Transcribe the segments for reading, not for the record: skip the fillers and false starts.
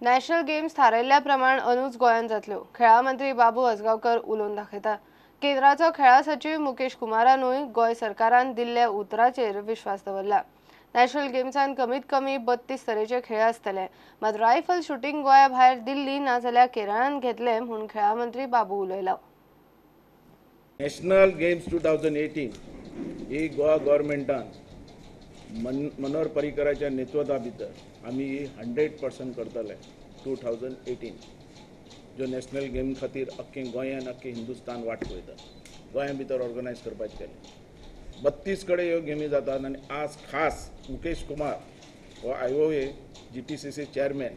National games थारायल्ल्या प्रमाण अनुज गोंयांत जातल्यो. खेळा मंत्री बाबू आजगावकर उलोवन दाखयता. केंद्राचो खेळा सचिव मुकेश कुमारानूय गोंय सरकारान दिल्ल्या उतराचेर विश्वास दवरला. नॅशनल गेम्सान कमीत कमी 32 तरेचे खेळ आसतले, मात रायफल शूटिंग गोंया भायर दिल्ली ना जाल्यार केरळान घेतले म्हूण खेळा मंत्री बाबू उलयला. नॅशनल गेम्स 2018 ही गोवा गव्हर्मेंटान मनोहर पर्रीकराच्या नेतृत्वा भितर आमी 100% करतले. 2018 जो नॅशनल गेम खातीर अख्खें गोंयान अख्खें हिंदुस्तान वाट पळयता. गोंया भितर ऑर्गनायज करपाचें केलें. 32 कडेन ह्यो गेमी जातात आनी आज खास मुकेश कुमार हो IOA GTCC चेअरमॅन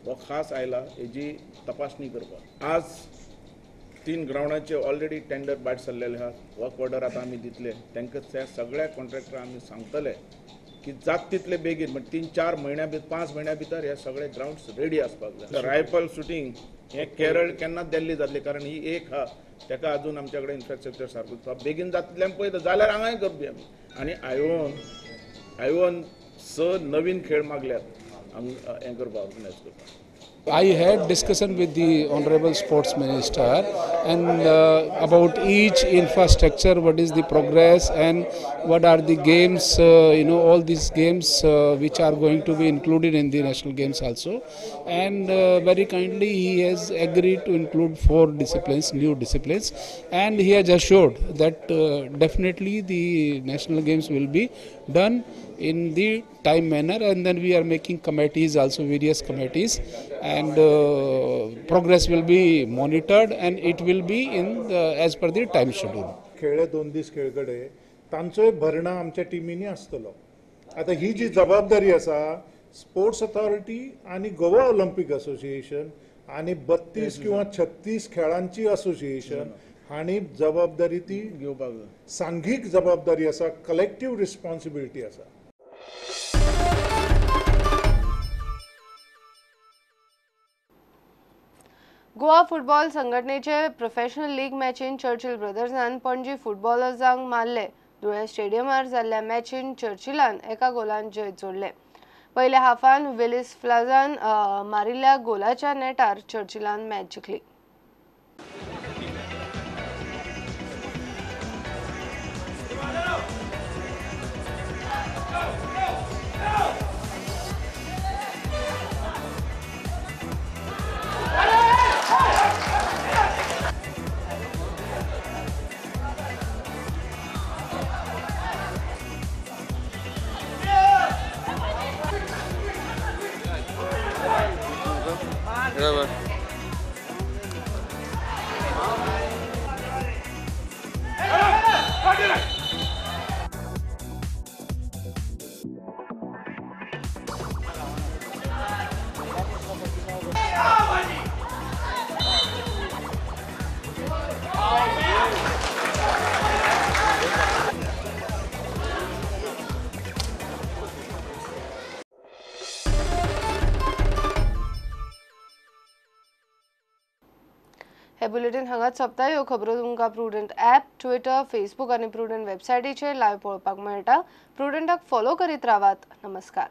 हो खास आयला हेजी तपासणी करपाक. आज 3 ग्राउंडाचे ऑलरेडी टेंडर भायर सरलेले आहात. वर्क ऑर्डर आतां आमी दितले. तांकां त्या सगळ्या कॉन्ट्रॅक्टरांक आमी सांगतले की जात तितले बेगीन म्हणजे 3-4 म्हयन्या भितर 5 म्हयन्या भितर हे सगळे ग्राउंड्स रेडी आसपाक जाय. रायफल शूटिंग हे केरळ केन्नाच दिल्ली जातली, कारण ही एक हा ताका अजून आमच्या कडेन इन्फ्रास्ट्रक्चर सारको बेगीन जातल्यान पळयता जाल्यार हांगाय करपी आमी. आनी आयोन 6 नवीन खेळ मागल्यात हें करपाक ऑर्गनायज करपाक. I had discussion with the Honorable Sports Minister and about each infrastructure, what is the progress and what are the games, all these games which are going to be included in the national games also. And very kindly he has agreed to include 4 disciplines, new disciplines, and he has assured that definitely the national games will be done in the time manner, and then we are making committees also, various committees, and progress will be monitored and it will be in as per the time schedule. खेळ्ळे 2 दीस खेळगडे तांचोय भरणा आमच्या टिमींनी आसतलो. आता ही जी जबाबदारी आसा sports authority आणि Goa Olympic association आणि 32 किंवा 36 खेळांची असोसिएशन हांणी जबाबदारी ती घेवपाक जाय. सांघिक जबाबदारी आसा, कलेक्टिव्ह रिस्पॉन्सिबिलिटी आसा. गोवा फुटबॉल संघटनेचे प्रोफेशनल लीग मॅचीन चर्चिल ब्रदर्सान पणजी फुटबॉलर्सांक मारले. धुळे स्टेडियमार जाल्ल्या मॅचीन चर्चिलान एका गोलान जैत जोडले. पयल्या हाफान विलिस फ्लाजान मारिल्ल्या गोलाच्या नेटार चर्चिलान मॅच जिखली. हे बुलेटिन हांगाच सोंपता. ह्यो खबरो तुमकां प्रुडंट ॲप, ट्विटर, फेसबुक आनी प्रुडंट वेबसायटीचेर लायव्ह पळोवपाक मेळटा. प्रुडंटाक फॉलो करीत रावात. नमस्कार.